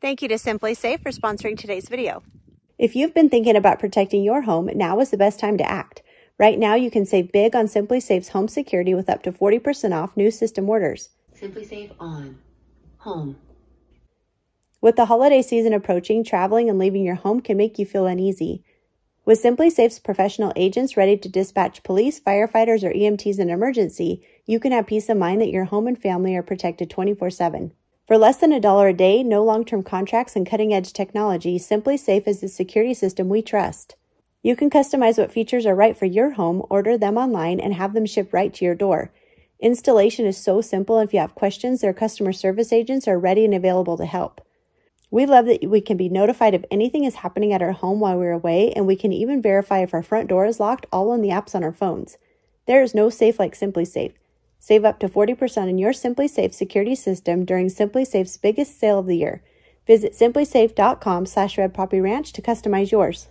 Thank you to Simply Safe for sponsoring today's video. If you've been thinking about protecting your home, now is the best time to act. Right now, you can save big on Simply Safe's home security with up to 40% off new system orders. Simply Safe on home. With the holiday season approaching, traveling and leaving your home can make you feel uneasy. With Simply Safe's professional agents ready to dispatch police, firefighters, or EMTs in an emergency, you can have peace of mind that your home and family are protected 24/7. For less than $1 a day, no long-term contracts, and cutting-edge technology, Simply Safe is the security system we trust. You can customize what features are right for your home, order them online, and have them shipped right to your door. Installation is so simple, and if you have questions, their customer service agents are ready and available to help. We love that we can be notified if anything is happening at our home while we're away, and we can even verify if our front door is locked, all on the apps on our phones. There is no safe like Simply Safe. Save up to 40% on your Simply Safe security system during Simply Safe's biggest sale of the year. Visit simplysafe.com/redpoppyranch to customize yours.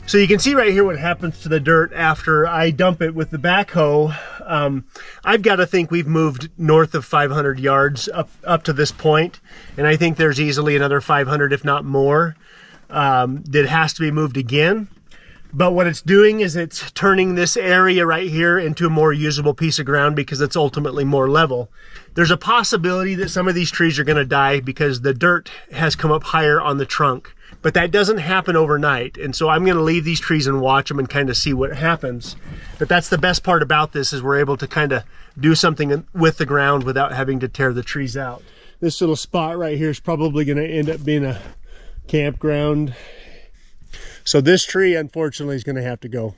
So you can see right here what happens to the dirt after I dump it with the backhoe. I've got to think we've moved north of 500 yards up to this point, and I think there's easily another 500, if not more, that has to be moved again. But what it's doing is it's turning this area right here into a more usable piece of ground because it's ultimately more level. There's a possibility that some of these trees are going to die because the dirt has come up higher on the trunk. But that doesn't happen overnight, and so I'm going to leave these trees and watch them and kind of see what happens. But that's the best part about this, is we're able to kind of do something with the ground without having to tear the trees out. This little spot right here is probably going to end up being a campground. So this tree, unfortunately, is going to have to go.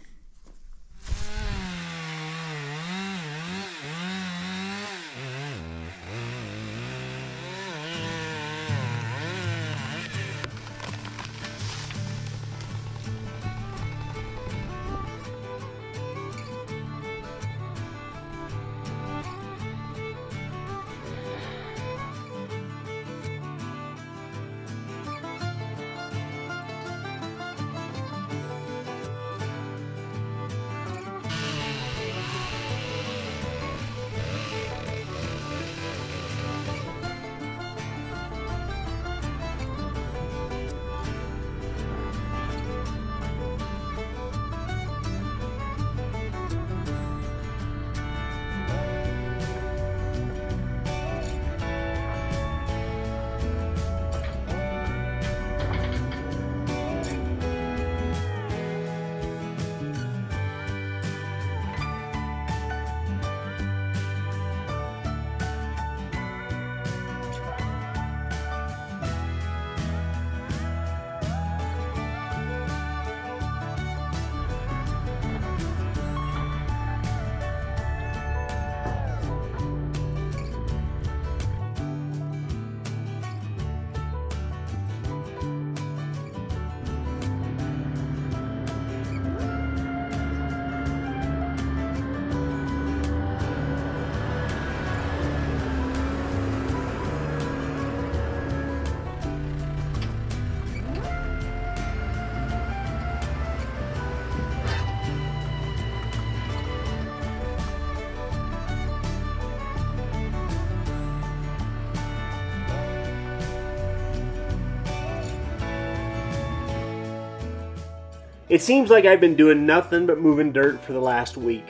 It seems like I've been doing nothing but moving dirt for the last week.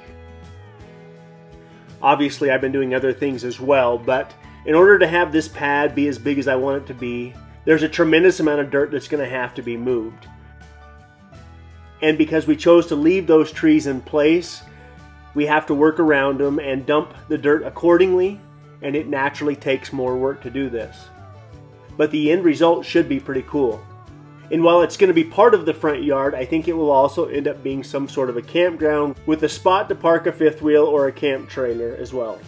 Obviously, I've been doing other things as well, but in order to have this pad be as big as I want it to be, there's a tremendous amount of dirt that's going to have to be moved. And because we chose to leave those trees in place, we have to work around them and dump the dirt accordingly, and it naturally takes more work to do this. But the end result should be pretty cool. And while it's going to be part of the front yard, I think it will also end up being some sort of a campground with a spot to park a fifth wheel or a camp trailer as well.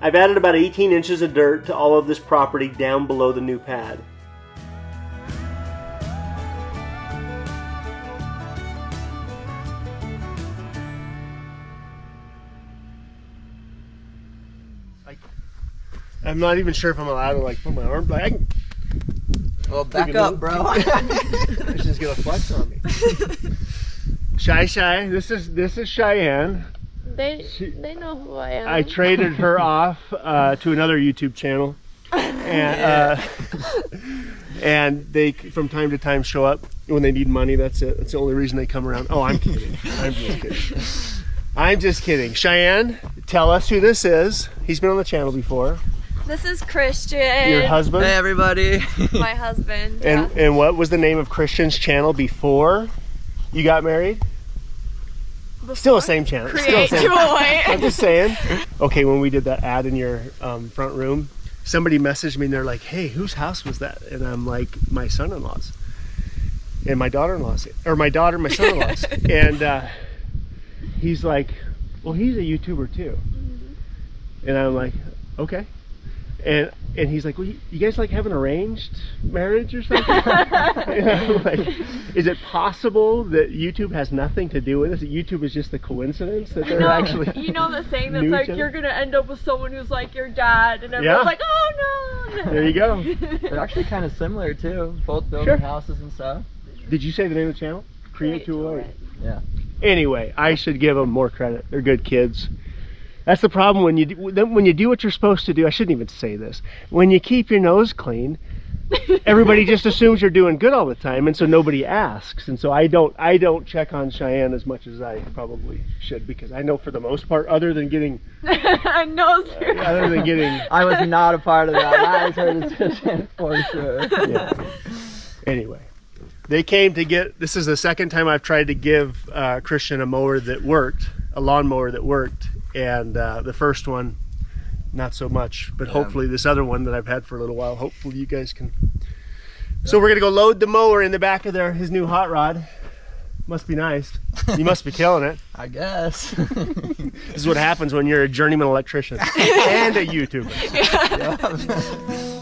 I've added about 18 inches of dirt to all of this property down below the new pad. I'm not even sure if I'm allowed to like put my arm back. Well, back up, bro. It's just gonna flex on me. Shy, this is Cheyenne. They know who I am. I traded her off to another YouTube channel, and and they from time to time show up when they need money. That's it. That's the only reason they come around. Oh, I'm kidding. I'm just kidding. I'm just kidding. Cheyenne, tell us who this is. He's been on the channel before. This is Christian. Your husband? Hey, everybody. My husband. And what was the name of Christian's channel before you got married? Still the same channel. Create Still the same. 208. I'm just saying. Okay, when we did that ad in your front room, somebody messaged me and they're like, hey, whose house was that? And I'm like, my son-in-law's. And my daughter-in-law's. Or my daughter, my son-in-law's. And he's like, well, he's a YouTuber too. And I'm like, okay. And he's like, well, you guys like have an arranged marriage or something? And I'm like, is it possible that YouTube has nothing to do with this? That YouTube is just a coincidence that they're actually you know the saying that's like, you're going to end up with someone who's like your dad, and everyone's like, oh no. There you go. They're actually kind of similar too, both building houses and stuff. Did you say the name of the channel? Create 208. Yeah. Anyway, I should give them more credit. They're good kids. That's the problem when you do what you're supposed to do. I shouldn't even say this. When you keep your nose clean, everybody just assumes you're doing good all the time, and so nobody asks. And so I don't check on Cheyenne as much as I probably should, because I know for the most part, other than getting I was not a part of that. That was her decision for sure. Yeah. Anyway, they came to get. This is the second time I've tried to give Christian a mower that worked, a lawnmower that worked. And the first one, not so much, but hopefully this other one that I've had for a little while, hopefully you guys can. So we're gonna go load the mower in the back of his new hot rod. Must be nice. You must be killing it. I guess. This is what happens when you're a journeyman electrician and a YouTuber. Yeah.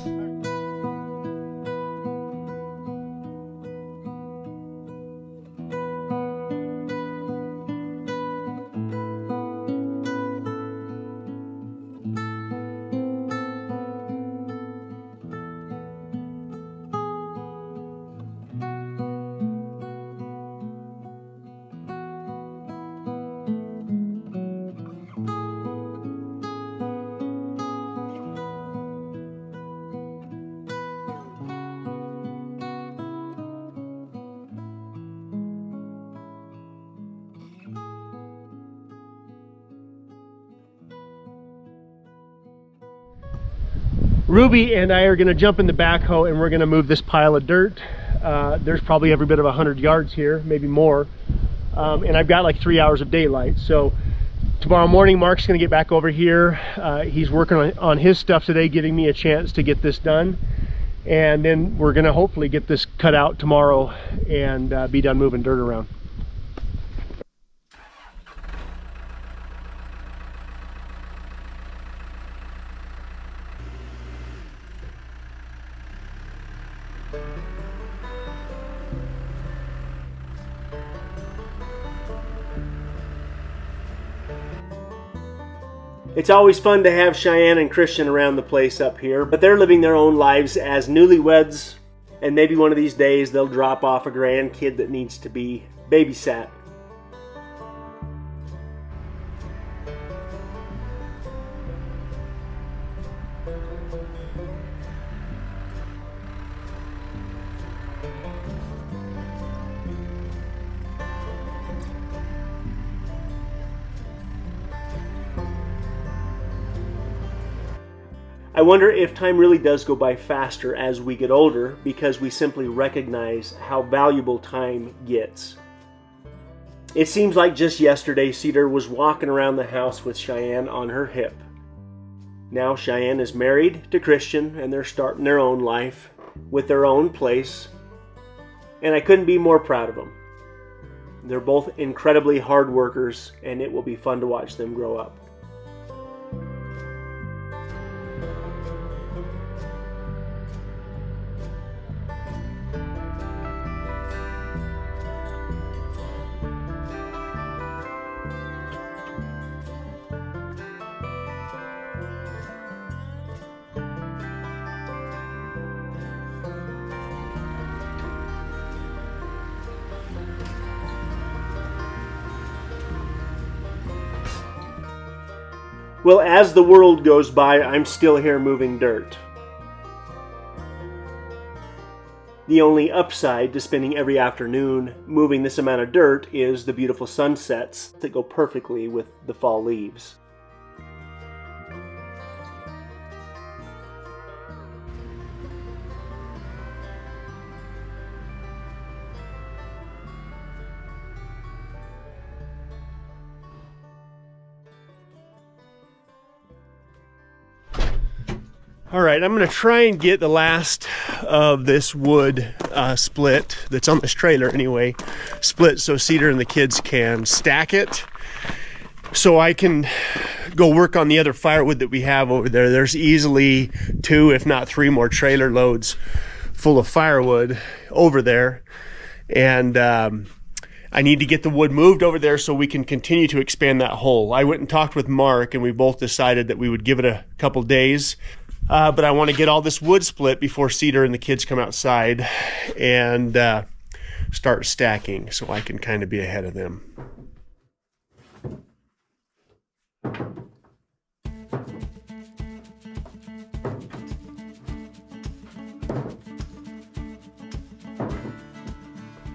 Ruby and I are going to jump in the backhoe and we're going to move this pile of dirt. There's probably every bit of 100 yards here, maybe more. And I've got like 3 hours of daylight. So tomorrow morning, Mark's going to get back over here. He's working on his stuff today, giving me a chance to get this done. And then we're going to hopefully get this cut out tomorrow and be done moving dirt around. It's always fun to have Cheyenne and Christian around the place up here, but they're living their own lives as newlyweds, and maybe one of these days they'll drop off a grandkid that needs to be babysat. I wonder if time really does go by faster as we get older because we simply recognize how valuable time gets. It seems like just yesterday Cedar was walking around the house with Cheyenne on her hip. Now Cheyenne is married to Christian and they're starting their own life with their own place. And I couldn't be more proud of them. They're both incredibly hard workers and it will be fun to watch them grow up. Well, as the world goes by, I'm still here moving dirt. The only upside to spending every afternoon moving this amount of dirt is the beautiful sunsets that go perfectly with the fall leaves. All right, I'm going to try and get the last of this wood split that's on this trailer anyway, split so Cedar and the kids can stack it so I can go work on the other firewood that we have over there. There's easily 2, if not 3 more trailer loads full of firewood over there. And I need to get the wood moved over there so we can continue to expand that hole. I went and talked with Mark and we both decided that we would give it a couple days. But I want to get all this wood split before Cedar and the kids come outside and start stacking so I can kind of be ahead of them.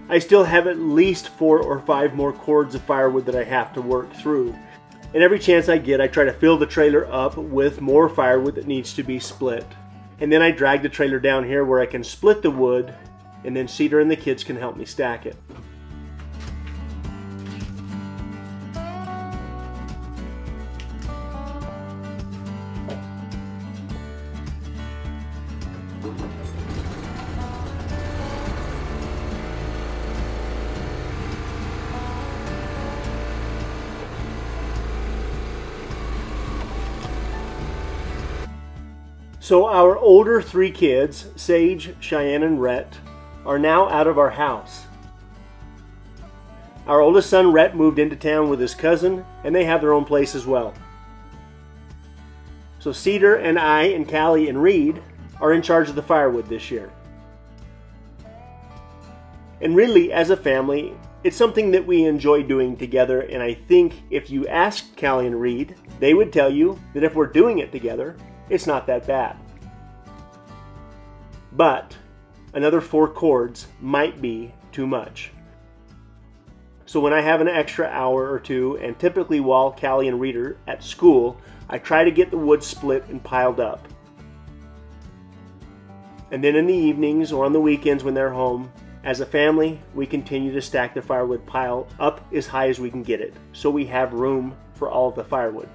I still have at least 4 or 5 more cords of firewood that I have to work through. And every chance I get, I try to fill the trailer up with more firewood that needs to be split. And then I drag the trailer down here where I can split the wood, and then Cedar and the kids can help me stack it. So our older 3 kids, Sage, Cheyenne, and Rhett, are now out of our house. Our oldest son, Rhett, moved into town with his cousin, and they have their own place as well. So Cedar and I and Callie and Reed are in charge of the firewood this year. And really, as a family, it's something that we enjoy doing together, and I think if you asked Callie and Reed, they would tell you that if we're doing it together, it's not that bad. But another 4 cords might be too much. So when I have an extra hour or 2, and typically while Callie and Reed are at school, I try to get the wood split and piled up. And then in the evenings or on the weekends when they're home, as a family, we continue to stack the firewood pile up as high as we can get it, so we have room for all of the firewood.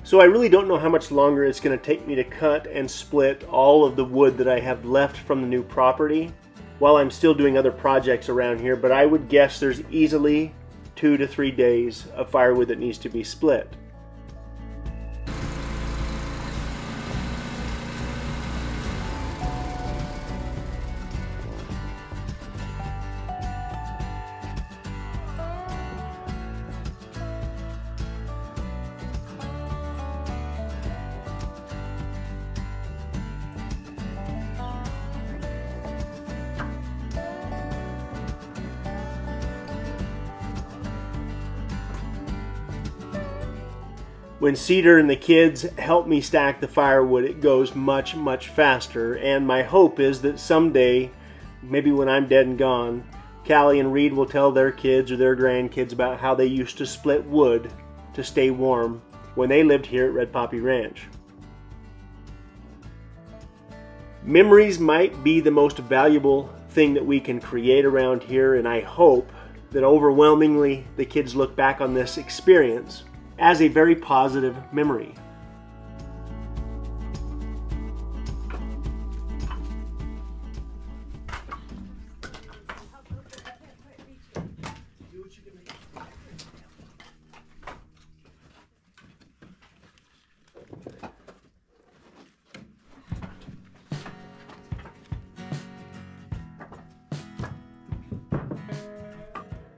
So I really don't know how much longer it's going to take me to cut and split all of the wood that I have left from the new property while I'm still doing other projects around here, but I would guess there's easily 2 to 3 days of firewood that needs to be split. When Cedar and the kids help me stack the firewood, it goes much, much faster, and my hope is that someday, maybe when I'm dead and gone, Callie and Reed will tell their kids or their grandkids about how they used to split wood to stay warm when they lived here at Red Poppy Ranch. Memories might be the most valuable thing that we can create around here, and I hope that overwhelmingly the kids look back on this experience as a very positive memory.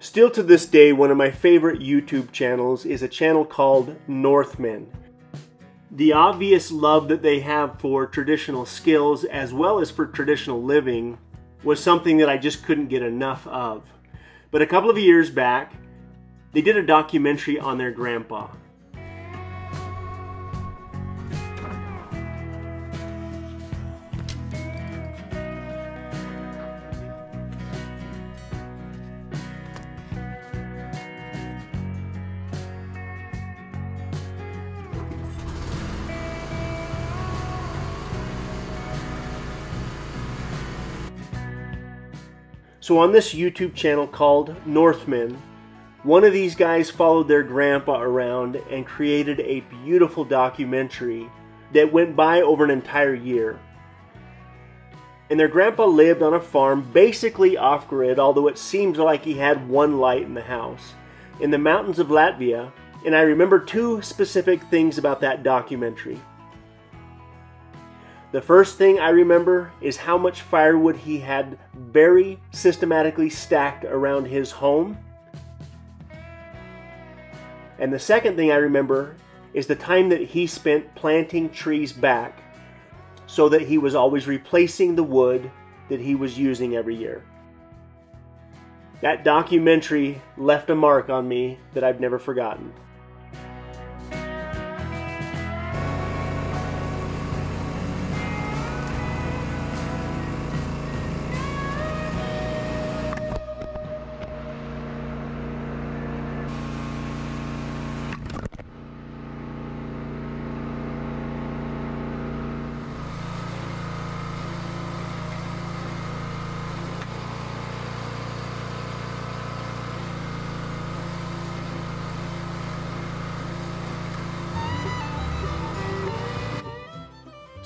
Still to this day, one of my favorite YouTube channels is a channel called Northmen. The obvious love that they have for traditional skills as well as for traditional living was something that I just couldn't get enough of. But a couple of years back, they did a documentary on their grandpa. So on this YouTube channel called Northmen, one of these guys followed their grandpa around and created a beautiful documentary that went by over an entire year. And their grandpa lived on a farm basically off-grid, although it seems like he had one light in the house, in the mountains of Latvia. And I remember two specific things about that documentary. The first thing I remember is how much firewood he had very systematically stacked around his home. And the second thing I remember is the time that he spent planting trees back so that he was always replacing the wood that he was using every year. That documentary left a mark on me that I've never forgotten.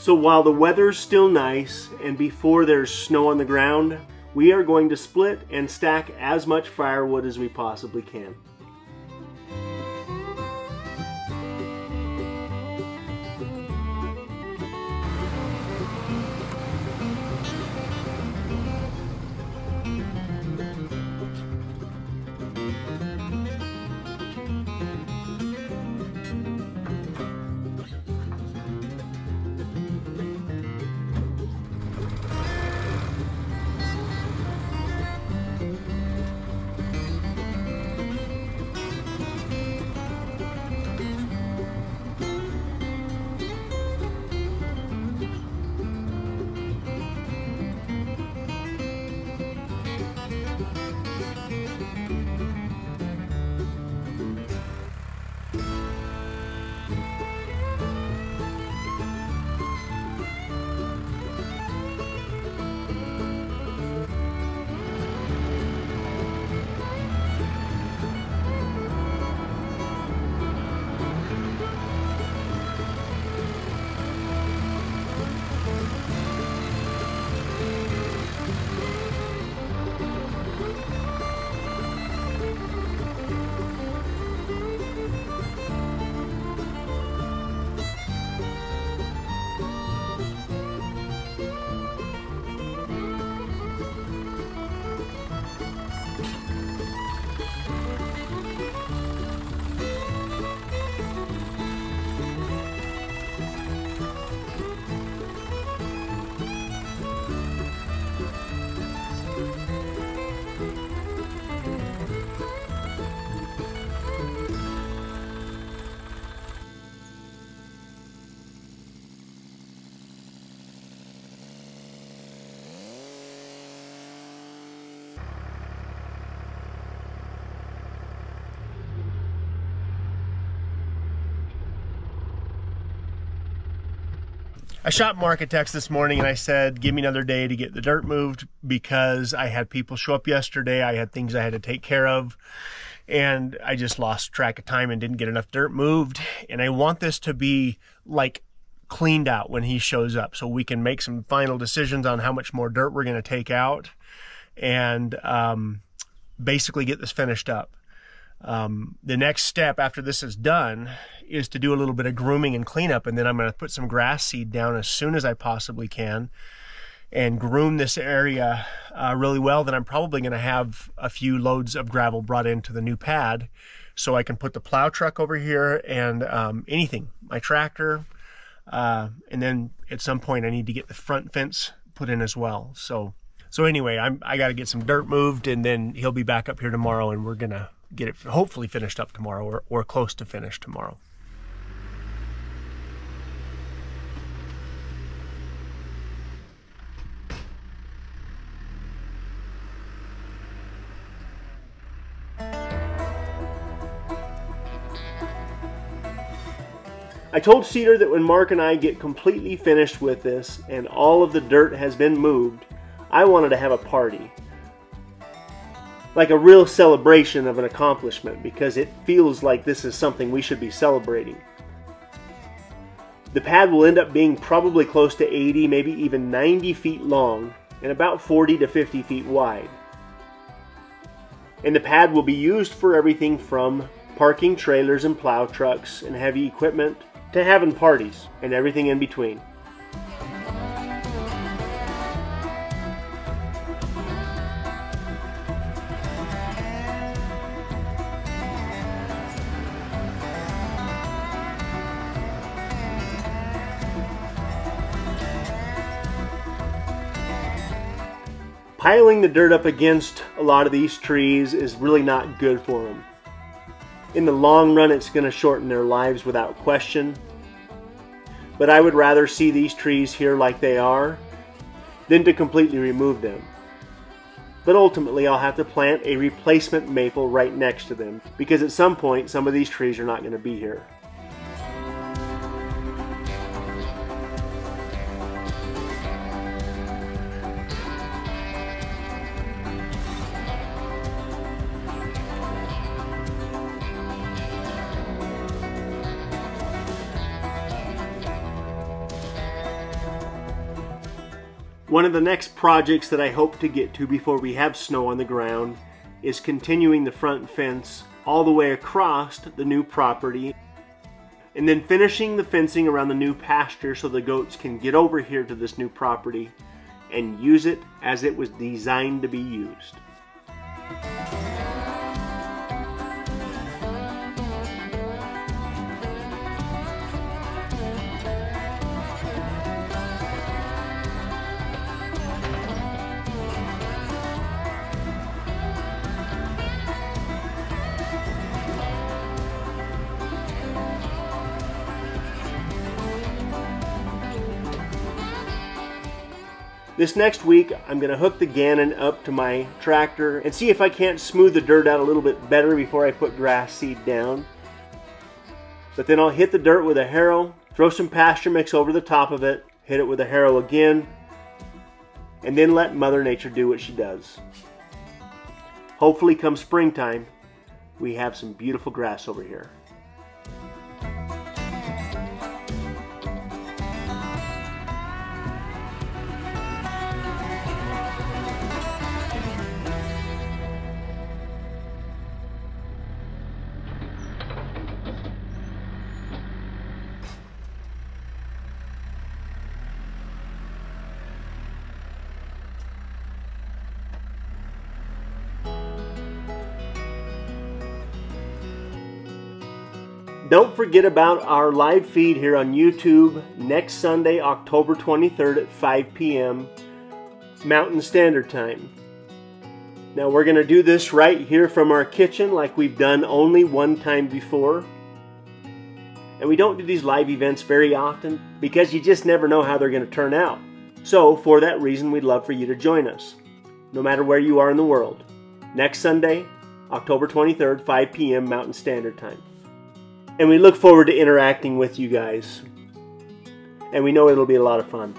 So while the weather's still nice and before there's snow on the ground, we are going to split and stack as much firewood as we possibly can. I shot Mark a text this morning and I said, give me another day to get the dirt moved because I had people show up yesterday. I had things I had to take care of and I just lost track of time and didn't get enough dirt moved. And I want this to be like cleaned out when he shows up so we can make some final decisions on how much more dirt we're going to take out and basically get this finished up. The next step after this is done is to do a little bit of grooming and cleanup, and then I'm going to put some grass seed down as soon as I possibly can and groom this area really well. Then I'm probably going to have a few loads of gravel brought into the new pad so I can put the plow truck over here and anything, my tractor, and then at some point I need to get the front fence put in as well. So anyway, I got to get some dirt moved, and then he'll be back up here tomorrow, and we're going to get it hopefully finished up tomorrow or close to finished tomorrow. I told Cedar that when Mark and I get completely finished with this and all of the dirt has been moved, I wanted to have a party. Like a real celebration of an accomplishment, because it feels like this is something we should be celebrating. The pad will end up being probably close to 80, maybe even 90 feet long and about 40 to 50 feet wide. And the pad will be used for everything from parking trailers and plow trucks and heavy equipment to having parties and everything in between. Piling the dirt up against a lot of these trees is really not good for them. In the long run, it's going to shorten their lives without question. But I would rather see these trees here like they are than to completely remove them. But ultimately, I'll have to plant a replacement maple right next to them, because at some point, some of these trees are not going to be here. One of the next projects that I hope to get to before we have snow on the ground is continuing the front fence all the way across the new property, and then finishing the fencing around the new pasture so the goats can get over here to this new property and use it as it was designed to be used. This next week, I'm going to hook the Gannon up to my tractor and see if I can't smooth the dirt out a little bit better before I put grass seed down. But then I'll hit the dirt with a harrow, throw some pasture mix over the top of it, hit it with a harrow again, and then let Mother Nature do what she does. Hopefully come springtime, we have some beautiful grass over here. Don't forget about our live feed here on YouTube next Sunday, October 23rd at 5 p.m. Mountain Standard Time. Now we're going to do this right here from our kitchen like we've done only one time before. And we don't do these live events very often because you just never know how they're going to turn out. So for that reason, we'd love for you to join us, no matter where you are in the world. Next Sunday, October 23rd, 5 p.m. Mountain Standard Time. And we look forward to interacting with you guys. and we know it'll be a lot of fun.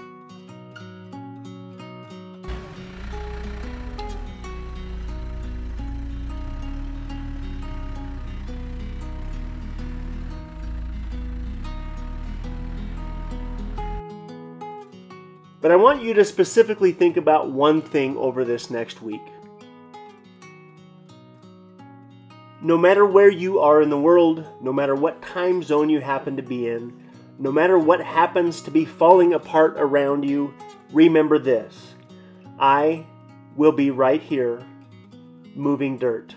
But I want you to specifically think about one thing over this next week. No matter where you are in the world, no matter what time zone you happen to be in, no matter what happens to be falling apart around you, remember this: I will be right here, moving dirt.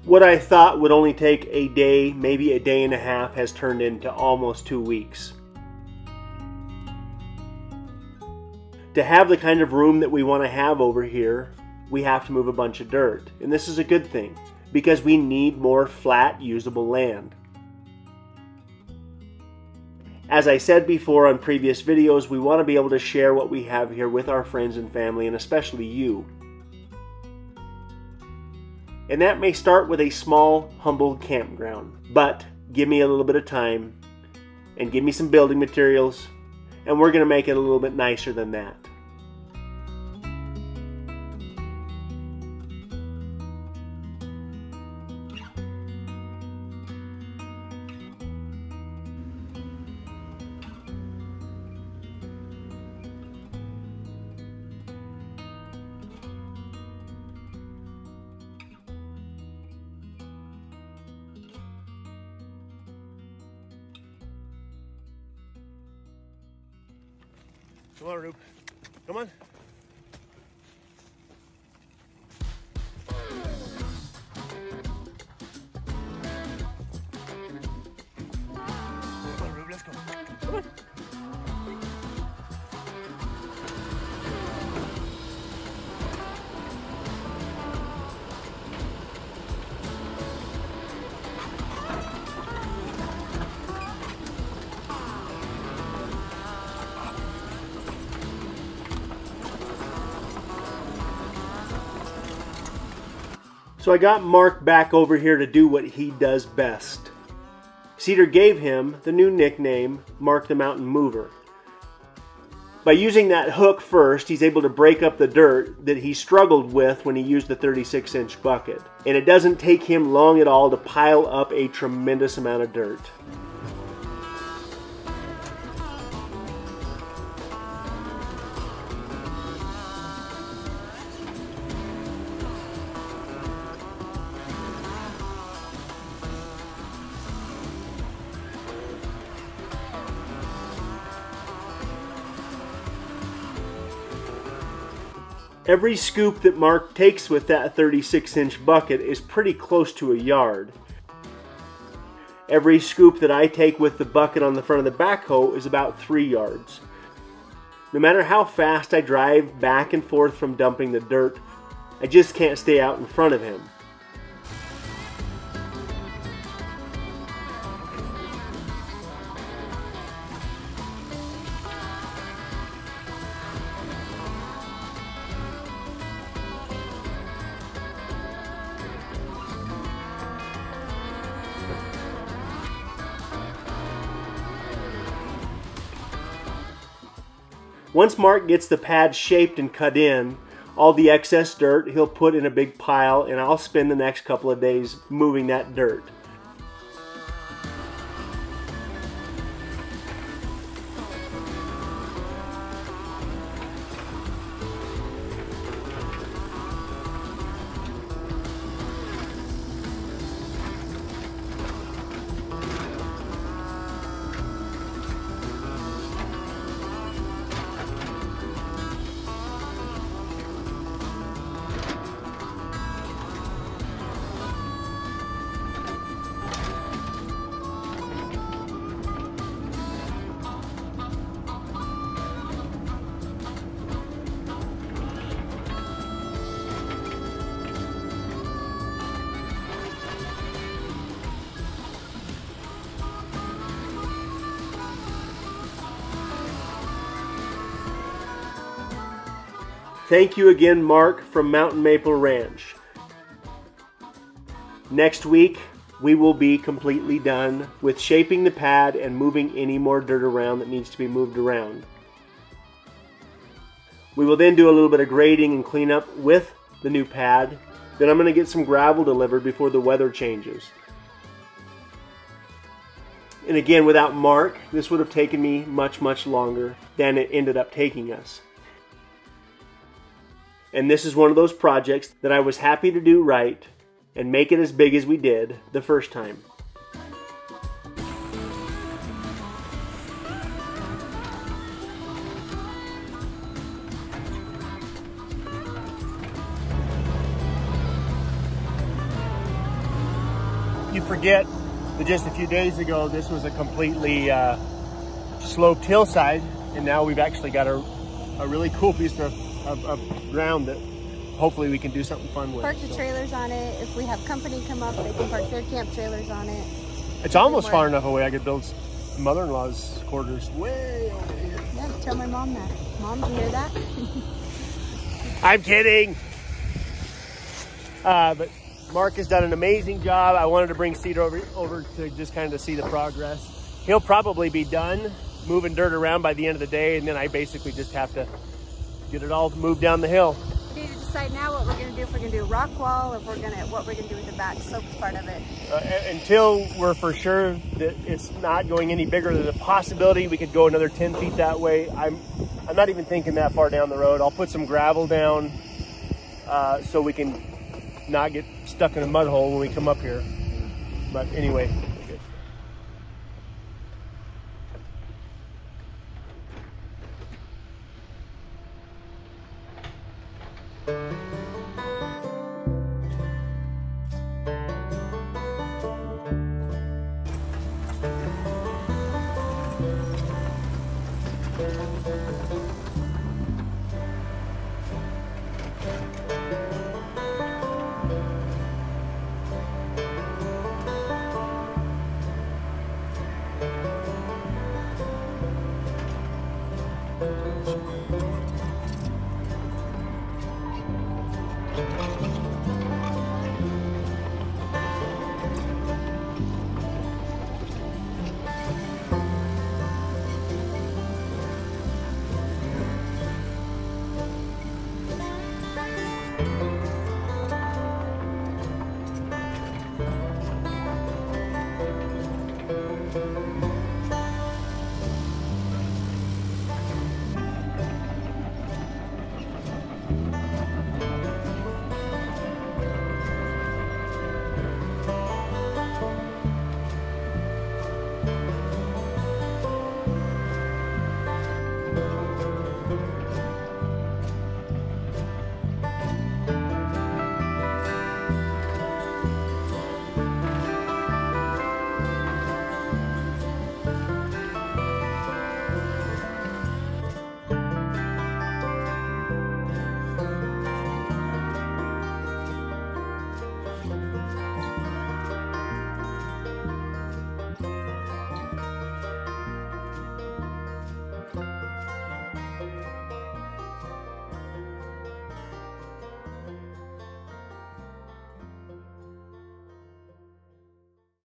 What I thought would only take a day, maybe a day and a half, has turned into almost 2 weeks. To have the kind of room that we want to have over here, we have to move a bunch of dirt. And this is a good thing, because we need more flat, usable land. As I said before on previous videos, we want to be able to share what we have here with our friends and family, and especially you. And that may start with a small, humble campground. But give me a little bit of time and give me some building materials, and we're going to make it a little bit nicer than that. Come on, Rube. Come on. Come on, Rube, let's go. Come on. So I got Mark back over here to do what he does best. Cedar gave him the new nickname, Mark the Mountain Mover. By using that hook first, he's able to break up the dirt that he struggled with when he used the 36-inch bucket. And it doesn't take him long at all to pile up a tremendous amount of dirt. Every scoop that Mark takes with that 36-inch bucket is pretty close to a yard. Every scoop that I take with the bucket on the front of the backhoe is about 3 yards. No matter how fast I drive back and forth from dumping the dirt, I just can't stay out in front of him. Once Mark gets the pad shaped and cut in, all the excess dirt he'll put in a big pile, and I'll spend the next couple of days moving that dirt. Thank you again, Mark from Mountain Maple Ranch. Next week, we will be completely done with shaping the pad and moving any more dirt around that needs to be moved around. We will then do a little bit of grading and cleanup with the new pad. Then I'm going to get some gravel delivered before the weather changes. And again, without Mark, this would have taken me much, much longer than it ended up taking us. And this is one of those projects that I was happy to do right and make it as big as we did the first time. You forget that just a few days ago this was a completely sloped hillside, and now we've actually got a really cool piece of ground that hopefully we can do something fun with. Park the trailers on it. If we have company come up, they can park their camp trailers on it. It's almost far enough away I could build mother-in-law's quarters way over here. Yeah, tell my mom that. Mom, do you hear that? I'm kidding. But Mark has done an amazing job. I wanted to bring Cedar over to just kind of see the progress. He'll probably be done moving dirt around by the end of the day, and then I basically just have to get it all moved down the hill. We need to decide now what we're going to do. If we're going to do rock wall, or what we're going to do with the back sloped part of it. Until we're for sure that it's not going any bigger, there's a possibility we could go another 10 feet that way. I'm not even thinking that far down the road. I'll put some gravel down so we can not get stuck in a mud hole when we come up here. But anyway,